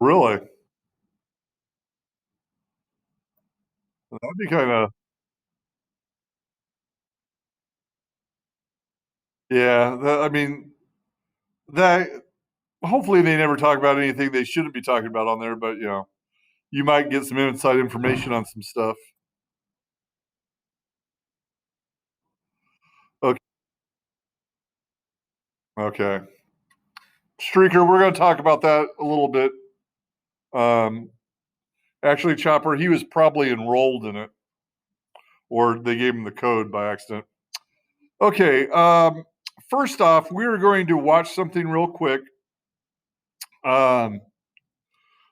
Really? That'd be kinda yeah, I mean, that hopefully they never talk about anything they shouldn't be talking about on there, but, you might get some inside information on some stuff. Ok okay. Streaker, we're gonna talk about that a little bit. Um, actually, Chopper, he was probably enrolled in it, or they gave him the code by accident. Okay, first off, we're going to watch something real quick. Um,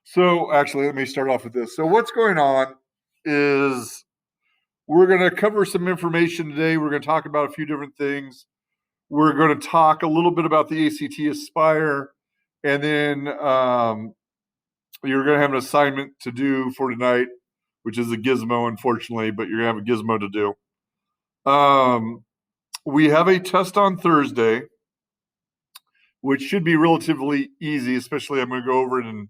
so actually, let me start off with this. So what's going on is we're going to cover some information today. We're going to talk about a few different things. We're going to talk a little bit about the ACT Aspire, and then you're going to have an assignment to do for tonight, which is a gizmo, unfortunately, but you're going to have a gizmo to do. We have a test on Thursday, which should be relatively easy, especially I'm going to go over it in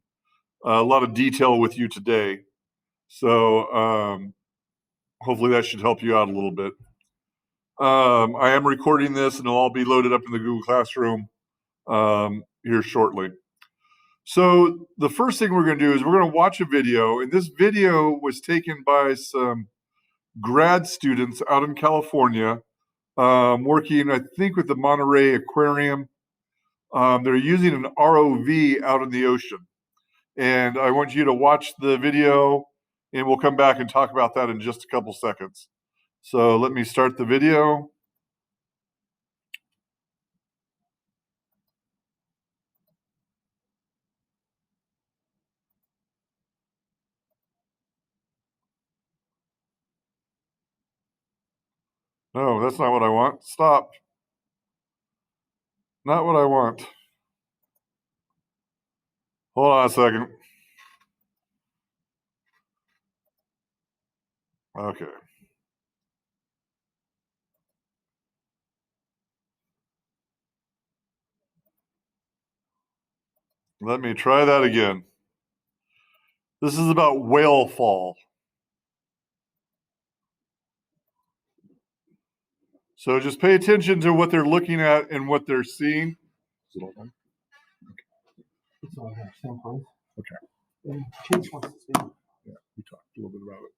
a lot of detail with you today. So hopefully that should help you out a little bit. I am recording this and it'll all be loaded up in the Google Classroom here shortly. So the first thing we're going to do is we're going to watch a video, and this video was taken by some grad students out in California, working, I think, with the Monterey Aquarium. They're using an ROV out in the ocean, and I want you to watch the video, and we'll come back and talk about that in just a couple seconds. So let me start the video. No, that's not what I want. Stop. Not what I want. Hold on a second. Okay. Let me try that again. This is about whale fall. So just pay attention to what they're looking at and what they're seeing. Is it all done? It's all here. Same place. Okay. And Chase wants to see. Yeah, we talked a little bit about it.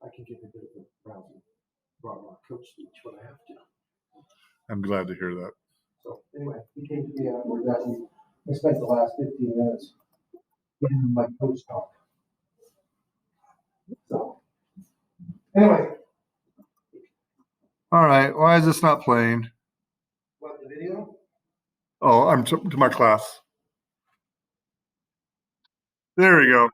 I can give a bit of a browsing coach speech when I have to. I'm glad to hear that. So anyway, he came to me afterwards. I spent the last 15 minutes getting him my coach talk. So anyway. All right. Why is this not playing? What, the video? Oh, I'm to my class. There we go.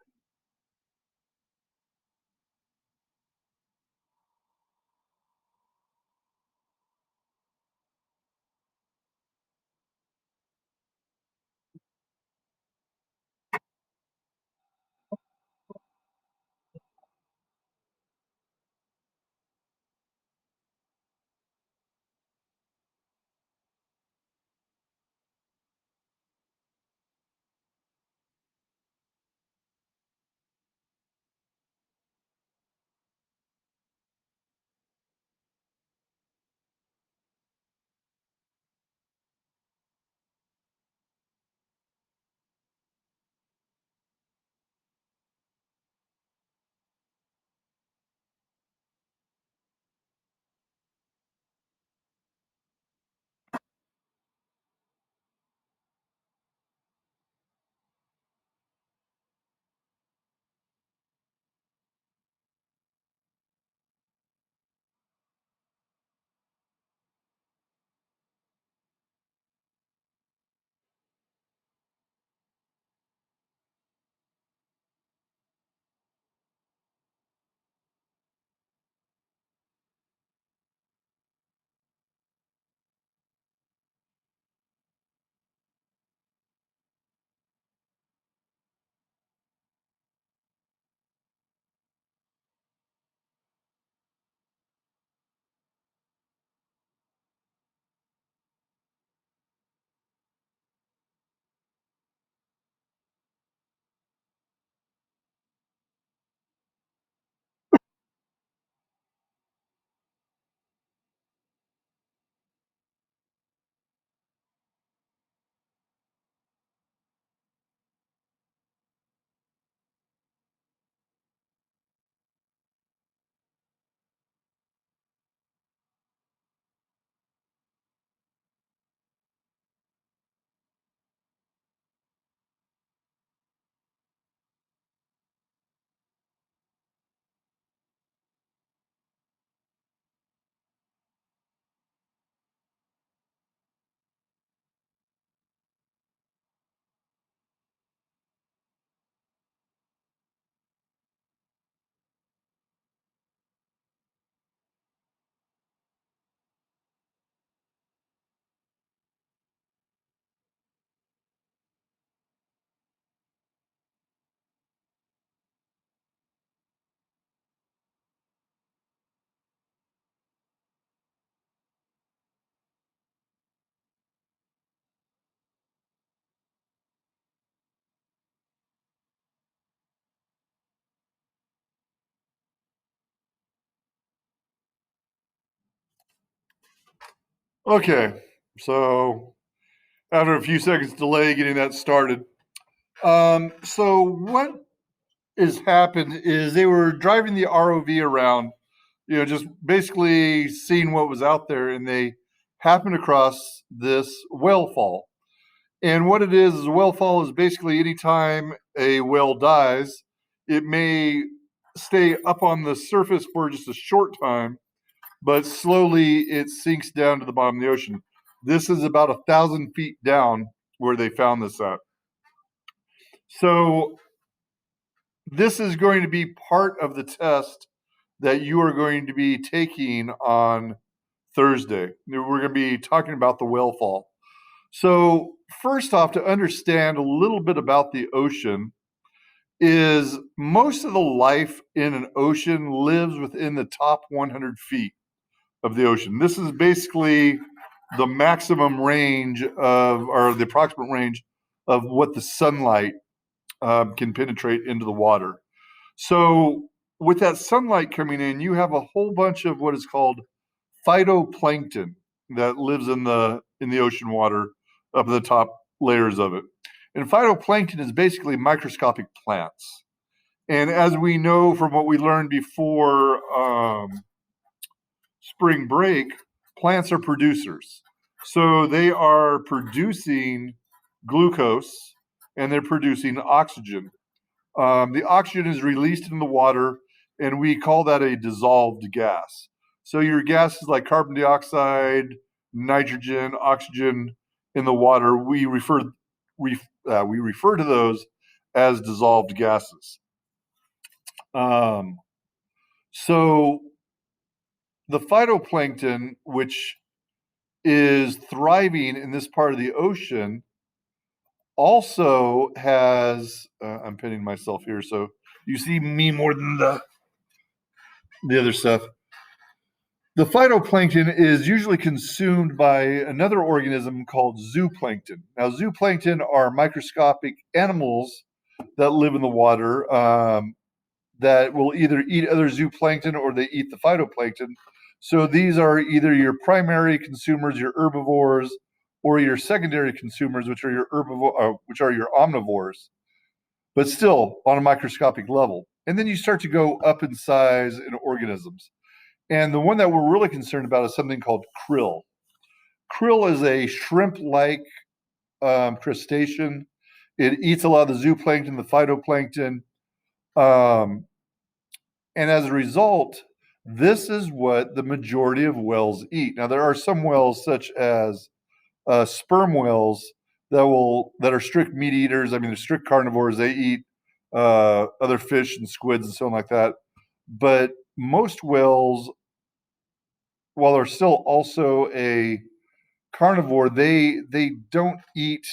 Okay, so after a few seconds delay getting that started, so what has happened is they were driving the ROV around, just basically seeing what was out there, and they happened across this whale fall. And what it is a whale fall is basically anytime a whale dies, it may stay up on the surface for just a short time, but slowly it sinks down to the bottom of the ocean. This is about 1,000 feet down where they found this at. So this is going to be part of the test that you are going to be taking on Thursday. We're going to be talking about the whale fall. So, first off, to understand a little bit about the ocean, is most of the life in an ocean lives within the top 100 feet of the ocean. This is basically the maximum range of, or the approximate range of what the sunlight can penetrate into the water. So, with that sunlight coming in, you have a whole bunch of what is called phytoplankton that lives in the ocean water up in the top layers of it. And phytoplankton is basically microscopic plants. And as we know from what we learned before spring break, plants are producers. So they are producing glucose and they're producing oxygen. The oxygen is released in the water, and we call that a dissolved gas. So your gases like carbon dioxide, nitrogen, oxygen in the water, we refer to those as dissolved gases. Um, so the phytoplankton, which is thriving in this part of the ocean, also has. I'm pinning myself here, so you see me more than the other stuff. The phytoplankton is usually consumed by another organism called zooplankton. Now, zooplankton are microscopic animals that live in the water that will either eat other zooplankton or they eat the phytoplankton. So these are either your primary consumers, your herbivores, or your secondary consumers, which are which are your omnivores, but still on a microscopic level. And then you start to go up in size in organisms. And the one that we're really concerned about is something called krill. Krill is a shrimp-like crustacean. It eats a lot of the zooplankton, the phytoplankton, um, and as a result, this is what the majority of whales eat. Now, there are some whales, such as sperm whales, that are strict meat eaters. I mean, they're strict carnivores. They eat other fish and squids and so on like that. But most whales, while they're still also a carnivore, they don't eat.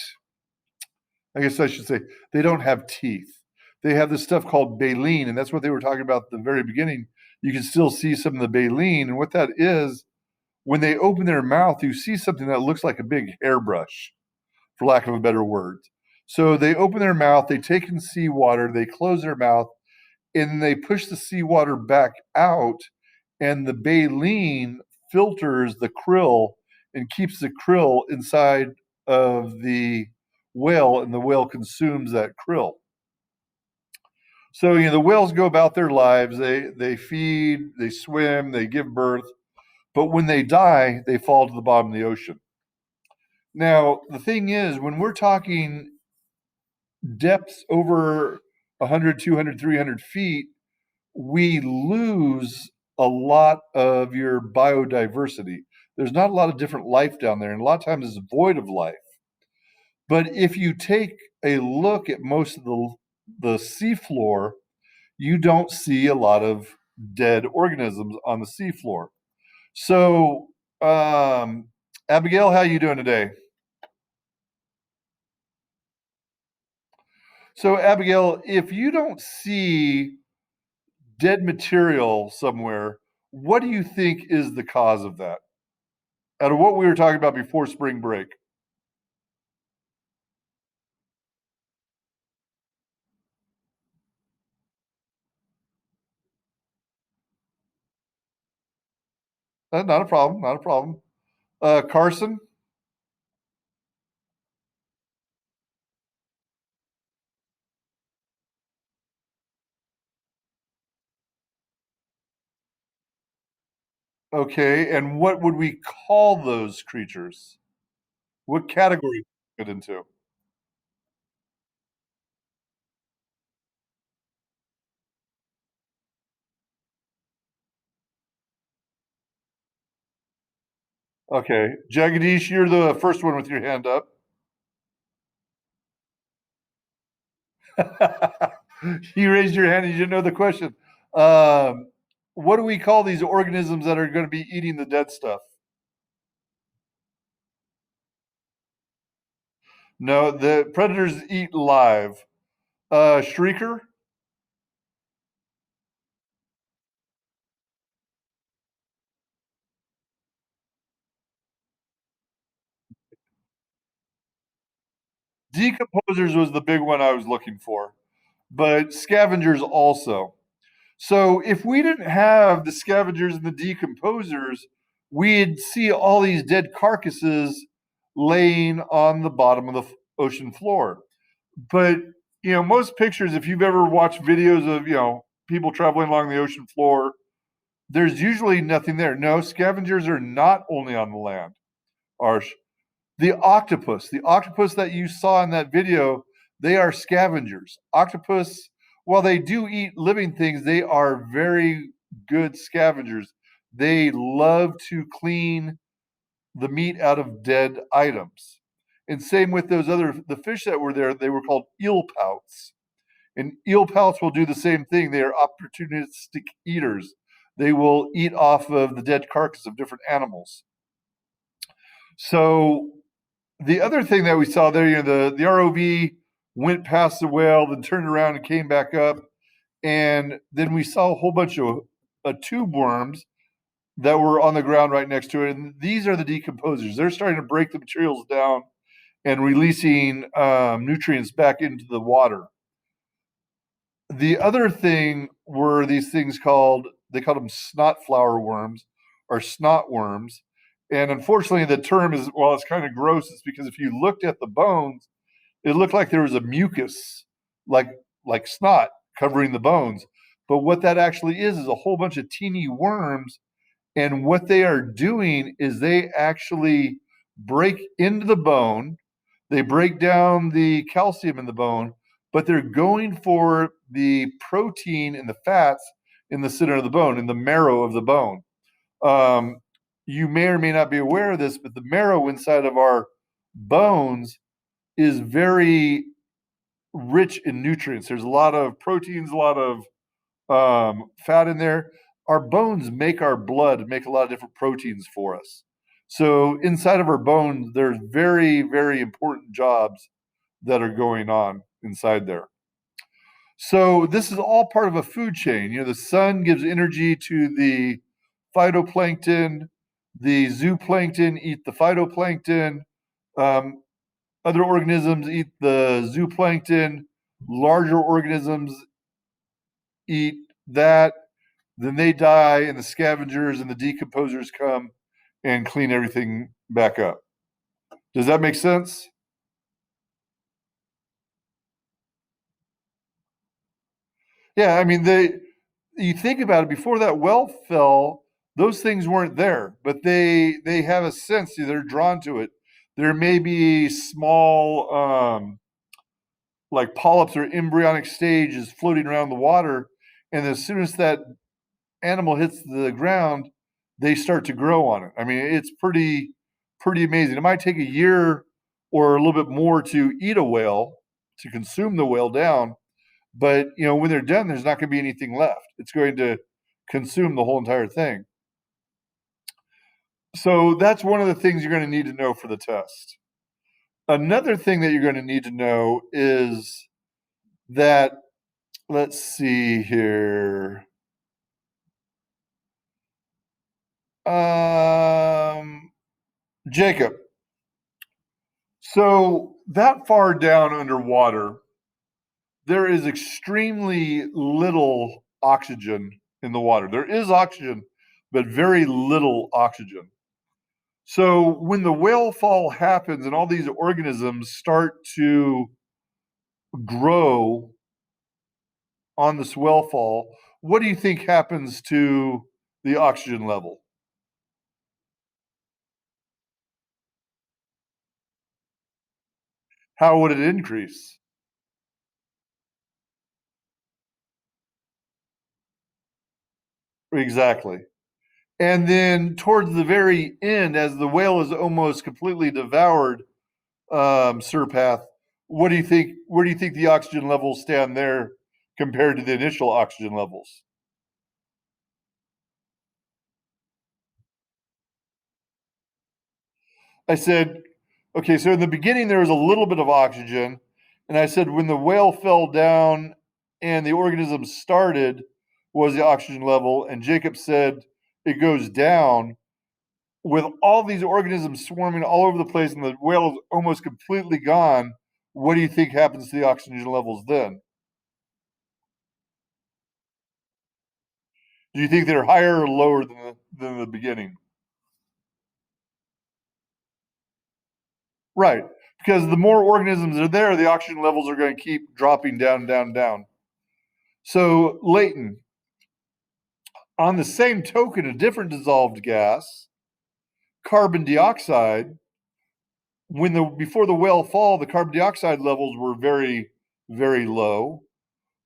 I guess I should say they don't have teeth. They have this stuff called baleen, and that's what they were talking about at the very beginning. You can still see some of the baleen, and what that is, when they open their mouth, you see something that looks like a big hairbrush, for lack of a better word. So they open their mouth, they take in seawater, they close their mouth, and they push the seawater back out, and the baleen filters the krill and keeps the krill inside of the whale, and the whale consumes that krill. So the whales go about their lives. They feed, they swim, they give birth, but when they die, they fall to the bottom of the ocean. Now the thing is, when we're talking depths over 100, 200, 300 feet, we lose a lot of your biodiversity. There's not a lot of different life down there, and a lot of times it's void of life. But if you take a look at most of the seafloor, you don't see a lot of dead organisms on the seafloor. So, Abigail, how you doing today? So, Abigail, if you don't see dead material somewhere, what do you think is the cause of that? Out of what we were talking about before spring break. Not a problem. Not a problem. Carson. Okay, and what would we call those creatures? What category fit into? Okay, Jagadish, you're the first one with your hand up. You raised your hand and you didn't know the question. Um, what do we call these organisms that are going to be eating the dead stuff? No, the predators eat live. Shrieker, decomposers was the big one I was looking for, but scavengers also. So if we didn't have the scavengers and the decomposers, we'd see all these dead carcasses laying on the bottom of the ocean floor. But most pictures, if you've ever watched videos of people traveling along the ocean floor, there's usually nothing there. No, scavengers are not only on the land. Arsh, the octopus that you saw in that video, they are scavengers. Octopus, while they do eat living things, they are very good scavengers. They love to clean the meat out of dead items. And same with the fish that were there, they were called eel pouts. And eel pouts will do the same thing. They are opportunistic eaters. They will eat off of the dead carcass of different animals. So the other thing that we saw there, the ROV went past the whale, then turned around and came back up, and then we saw a whole bunch of tube worms that were on the ground right next to it. And these are the decomposers. They're starting to break the materials down and releasing nutrients back into the water. The other thing were these things they called them snot flower worms or snot worms. And unfortunately, the term is, well, it's kind of gross. It's because if you looked at the bones, it looked like there was a mucus, like like snot covering the bones. But what that actually is a whole bunch of teeny worms. And what they are doing is they actually break into the bone, they break down the calcium in the bone, but they're going for the protein and the fats in the center of the bone, in the marrow of the bone. Um, you may or may not be aware of this, but the marrow inside of our bones is very rich in nutrients. There's a lot of proteins, a lot of fat in there. Our bones make our blood make a lot of different proteins for us. So inside of our bones, there's very, very important jobs that are going on inside there. So this is all part of a food chain. The sun gives energy to the phytoplankton. The zooplankton eat the phytoplankton. Um, Other organisms eat the zooplankton. Larger organisms eat that. Then they die, and the scavengers and the decomposers come and clean everything back up. Does that make sense? Yeah, I mean, you think about it, before that well fell, those things weren't there, but they have a sense, they're drawn to it. There may be small like polyps or embryonic stages floating around the water, and as soon as that animal hits the ground, they start to grow on it. I mean, it's pretty amazing. It might take a year or a little bit more to eat a whale, to consume the whale down, but when they're done, there's not going to be anything left. It's going to consume the whole entire thing. So that's one of the things you're going to need to know for the test. Another thing that you're going to need to know is that, let's see here. Jacob, so that far down underwater, there is extremely little oxygen in the water. There is oxygen, but very little oxygen. So when the whale fall happens and all these organisms start to grow on this whale fall, what do you think happens to the oxygen level? How would it increase? Exactly. And then towards the very end, as the whale is almost completely devoured, Surpath, what do you think? Where do you think the oxygen levels stand there compared to the initial oxygen levels? I said, okay, so in the beginning there was a little bit of oxygen, and I said when the whale fell down and the organism started, was the oxygen level? And Jacob said it goes down with all these organisms swarming all over the place, and the whale is almost completely gone. What do you think happens to the oxygen levels then? Do you think they're higher or lower than the beginning? Right. Because the more organisms are there, the oxygen levels are going to keep dropping down, down, down. So, Leighton, on the same token, a different dissolved gas, carbon dioxide, when the before the whale fall, the carbon dioxide levels were very, very low.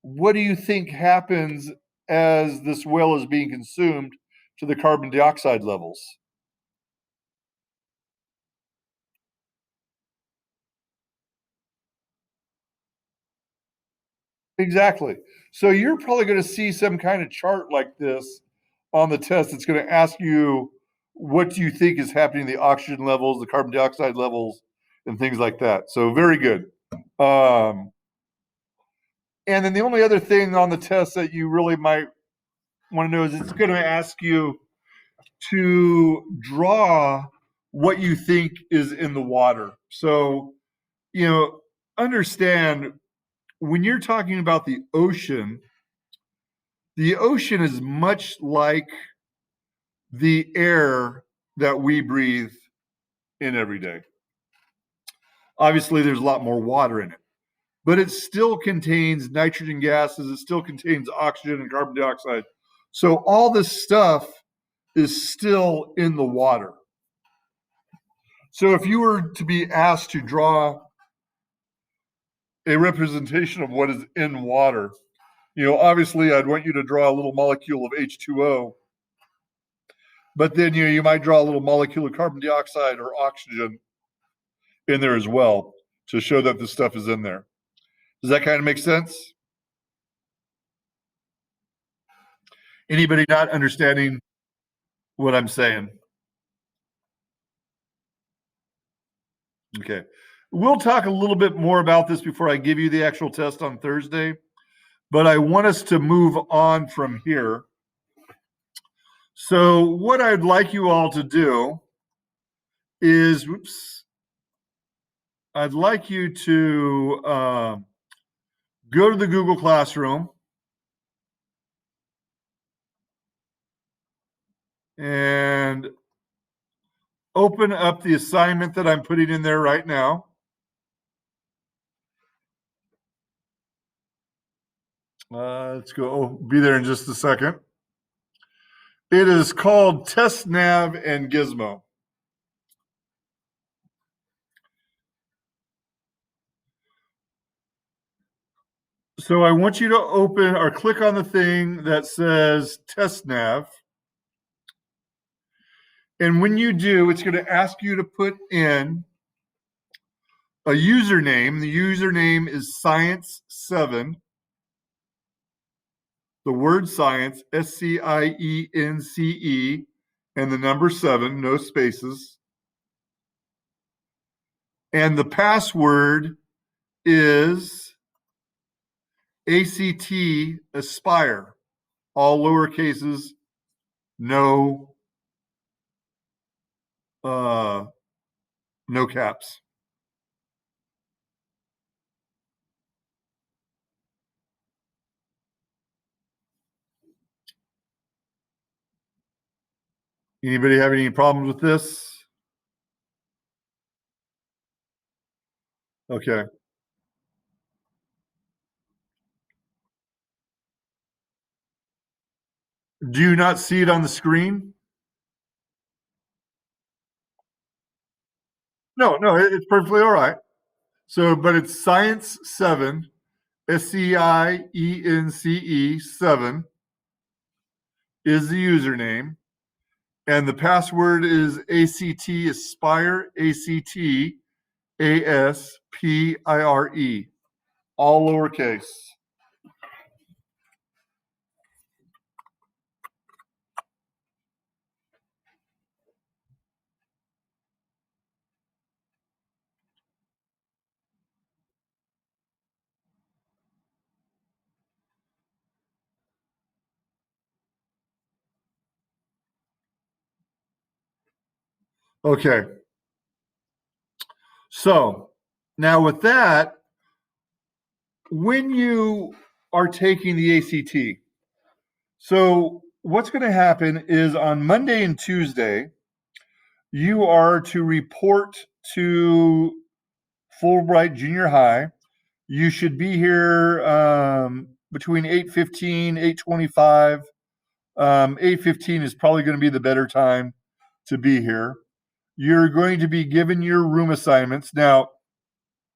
What do you think happens as this whale is being consumed to the carbon dioxide levels? Exactly. So you're probably going to see some kind of chart like this on the test. It's going to ask you what do you think is happening to the oxygen levels, the carbon dioxide levels, and things like that. So very good. Um, and then the only other thing on the test that you really might want to know is it's going to ask you to draw what you think is in the water. So, understand when you're talking about the ocean is much like the air that we breathe in every day. Obviously, there's a lot more water in it, but it still contains nitrogen gases, it still contains oxygen and carbon dioxide. So, all this stuff is still in the water. So, if you were to be asked to draw a representation of what is in water, obviously, I'd want you to draw a little molecule of H2O, but then you might draw a little molecule of carbon dioxide or oxygen in there as well to show that this stuff is in there. Does that kind of make sense? Anybody not understanding what I'm saying? Okay. We'll talk a little bit more about this before I give you the actual test on Thursday, but I want us to move on from here. So, what I'd like you all to do is, I'd like you to go to the Google Classroom and open up the assignment that I'm putting in there right now. Let's go. Be there in just a second. It is called Test Nav and Gizmo. So I want you to open or click on the thing that says Test Nav. And when you do, it's going to ask you to put in a username. The username is Science7. The word science, SCIENCE, and the number 7, no spaces. And the password is ACT Aspire, all lower cases, no uh, no caps. Anybody have any problems with this? Okay. Do you not see it on the screen? No, no, it's perfectly all right. So, but it's Science 7, SCIENCE 7 is the username. And the password is ACT Aspire, ACTASPIRE, all lowercase. Okay. So now with that, when you are taking the ACT, so what's going to happen is on Monday and Tuesday, you are to report to Fulbright Junior High. You should be here between 8:15, 8:25. 8:15 is probably going to be the better time to be here. You're going to be given your room assignments. Now,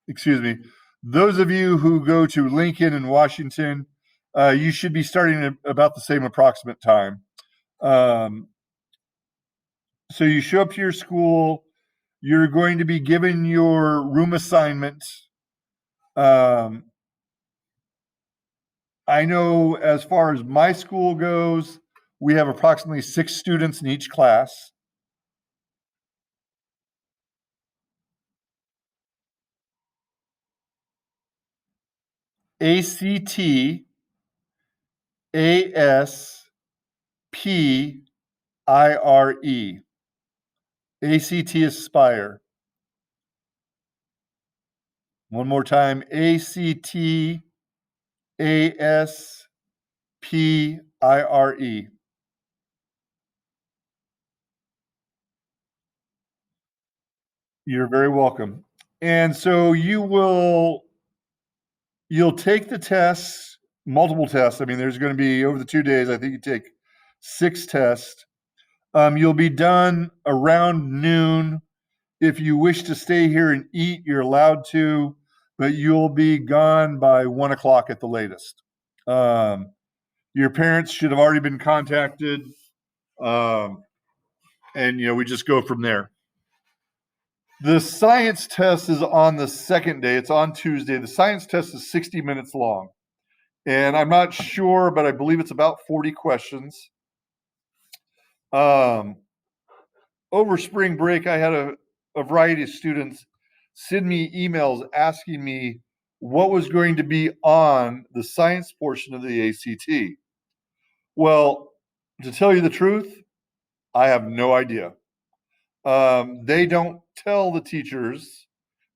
excuse me, those of you who go to Lincoln and Washington, you should be starting at about the same approximate time. Um, so you show up to your school, you're going to be given your room assignment. Um, I know as far as my school goes, we have approximately 6 students in each class. ACT, ASPIRE, ACT Aspire. One more time, ACT, ASPIRE. You're very welcome. And so you'll take the tests, multiple tests. I mean, there's going to be over the 2 days, I think you take 6 tests. You'll be done around noon. If you wish to stay here and eat, you're allowed to, but you'll be gone by 1 o'clock at the latest. Um, your parents should have already been contacted, um, and we just go from there. The science test is on the second day. It's on Tuesday. The science test is 60 minutes long. And I'm not sure, but I believe it's about 40 questions. Um, over spring break, I had a variety of students send me emails asking me what was going to be on the science portion of the ACT. Well, to tell you the truth, I have no idea. They don't tell the teachers,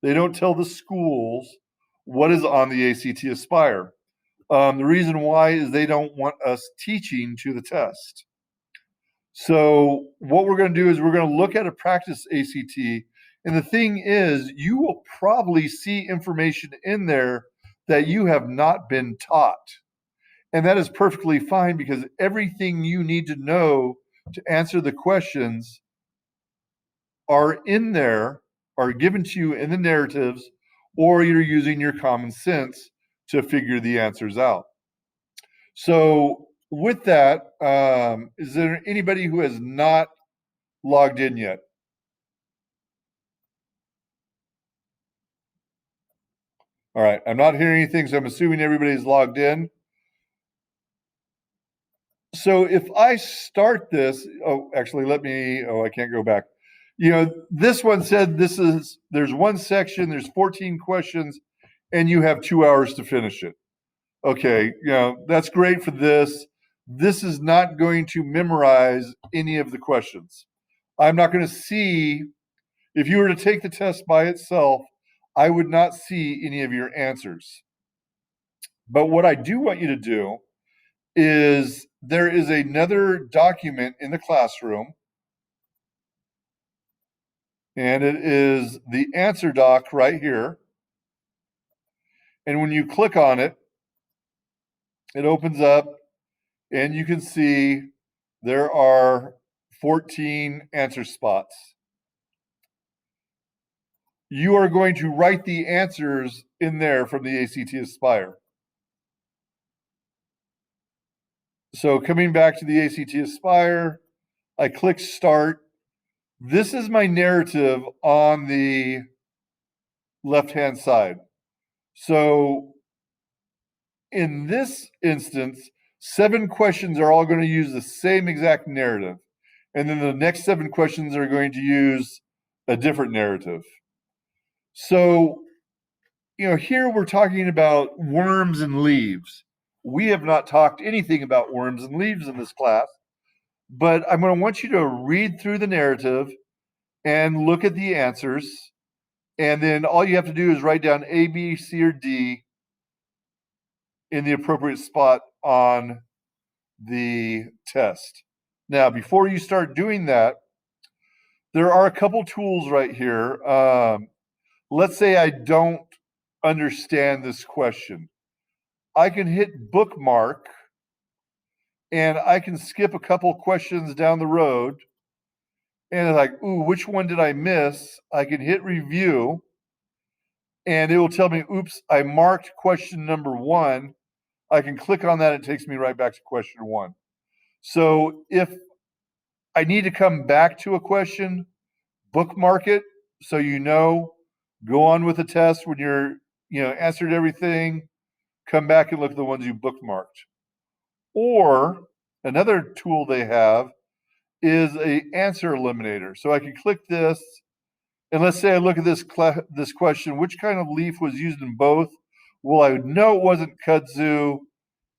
they don't tell the schools what is on the ACT Aspire. The reason why is they don't want us teaching to the test. So, what we're going to do is we're going to look at a practice ACT. And the thing is, you will probably see information in there that you have not been taught. And that is perfectly fine because everything you need to know to answer the questions are in there, are given to you in the narratives, or you're using your common sense to figure the answers out. So, with that, is there anybody who has not logged in yet? All right, I'm not hearing anything, so I'm assuming everybody's logged in. So if I start this, actually, I can't go back. This one said there's one section, there's 14 questions, and you have 2 hours to finish it. Okay, that's great for this. This is not going to memorize any of the questions. I'm not going to see, if you were to take the test by itself, I would not see any of your answers. But what I do want you to do is there is another document in the classroom, and it is the answer doc right here. And when you click on it, it opens up and you can see there are 14 answer spots. You are going to write the answers in there from the ACT Aspire. So coming back to the ACT Aspire, I click Start. This is my narrative on the left-hand side. So in this instance, 7 questions are all going to use the same exact narrative. And then the next 7 questions are going to use a different narrative. So, here we're talking about worms and leaves. We have not talked anything about worms and leaves in this class, but I'm going to want you to read through the narrative and look at the answers. And then all you have to do is write down A, B, C, or D in the appropriate spot on the test. Now, before you start doing that, there are a couple tools right here. Let's say I don't understand this question. I can hit bookmark and I can skip a couple questions down the road. And it's like, ooh, which one did I miss? I can hit review and it will tell me, oops, I marked question number 1. I can click on that. It takes me right back to question 1. So if I need to come back to a question, bookmark it so go on with the test when you're, answered everything, come back and look at the ones you bookmarked. Or another tool they have is a answer eliminator. So I can click this, and let's say I look at this question, which kind of leaf was used in both? Well, I know it wasn't kudzu,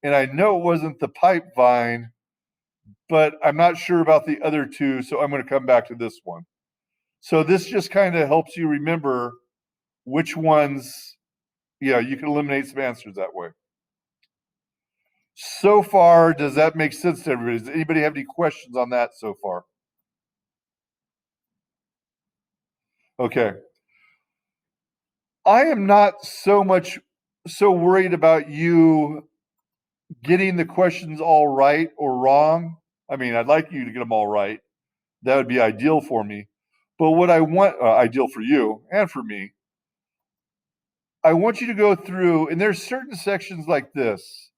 and I know it wasn't the pipe vine, but I'm not sure about the other 2, so I'm going to come back to this one. So this just kind of helps you remember which ones, you can eliminate some answers that way. So far, does that make sense to everybody? Does anybody have any questions on that so far? Okay. I am not so worried about you getting the questions all right or wrong. I mean, I'd like you to get them all right. That would be ideal for me. But what I want, ideal for you and for me, I want you to go through, and there's certain sections like this,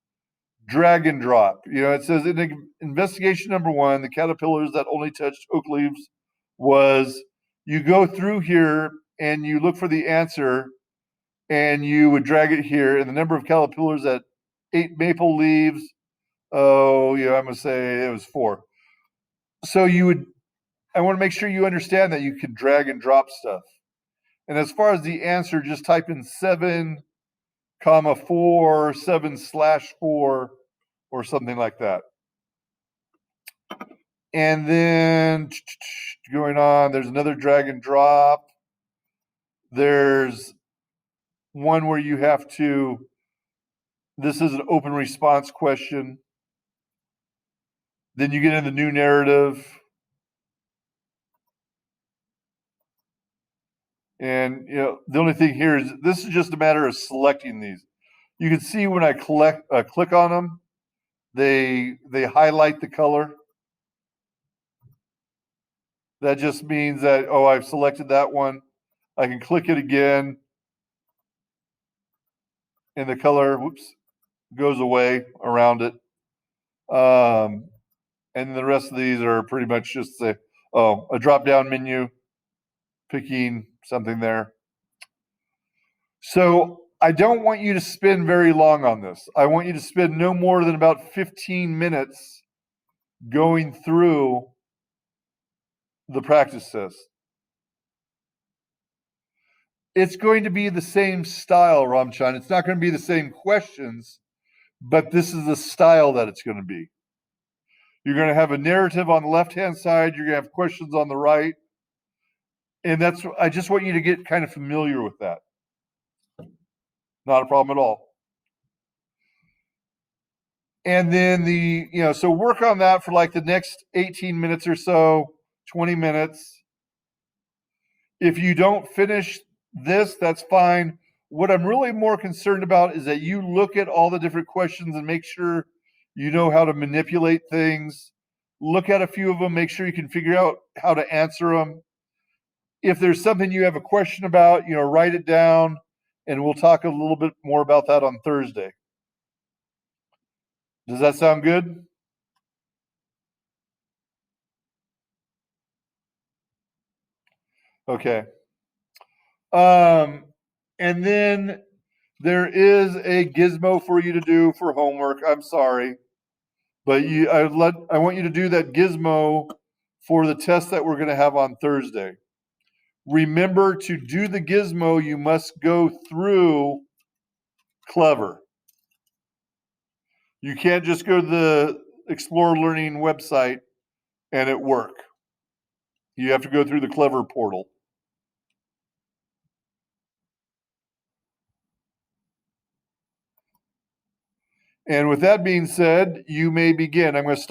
drag and drop. It says in investigation number 1, the caterpillars that only touched oak leaves was, you go through here and you look for the answer and you would drag it here, and the number of caterpillars that ate maple leaves, I'm going to say it was 4. So I want to make sure you understand that you can drag and drop stuff. And as far as the answer, just type in 7, 4, 7/4, or something like that. And then going on, there's another drag and drop. There's one where you have to, this is an open response question. Then you get in the new narrative. And the only thing here is this is just a matter of selecting these. You can see when I click on them, they highlight the color. That just means that, I've selected that one. I can click it again, and the color, goes away around it. And the rest of these are pretty much just a drop-down menu, picking something there. So I don't want you to spend very long on this. I want you to spend no more than about 15 minutes going through the practice test. It's going to be the same style, Ramchan. It's not going to be the same questions, but this is the style that it's going to be. You're going to have a narrative on the left-hand side. You're going to have questions on the right. And I just want you to get kind of familiar with that. Not a problem at all. And then so work on that for like the next 18 minutes or so, 20 minutes. If you don't finish this, that's fine. What I'm really more concerned about is that you look at all the different questions and make sure you know how to manipulate things. Look at a few of them, make sure you can figure out how to answer them. If there's something you have a question about, write it down, and we'll talk a little bit more about that on Thursday. Does that sound good? Okay. And then there is a gizmo for you to do for homework. I'm sorry, but I want you to do that gizmo for the test that we're going to have on Thursday. Remember, to do the gizmo, you must go through Clever. You can't just go to the Explore Learning website and it work. You have to go through the Clever portal. And with that being said, you may begin. I'm going to stop.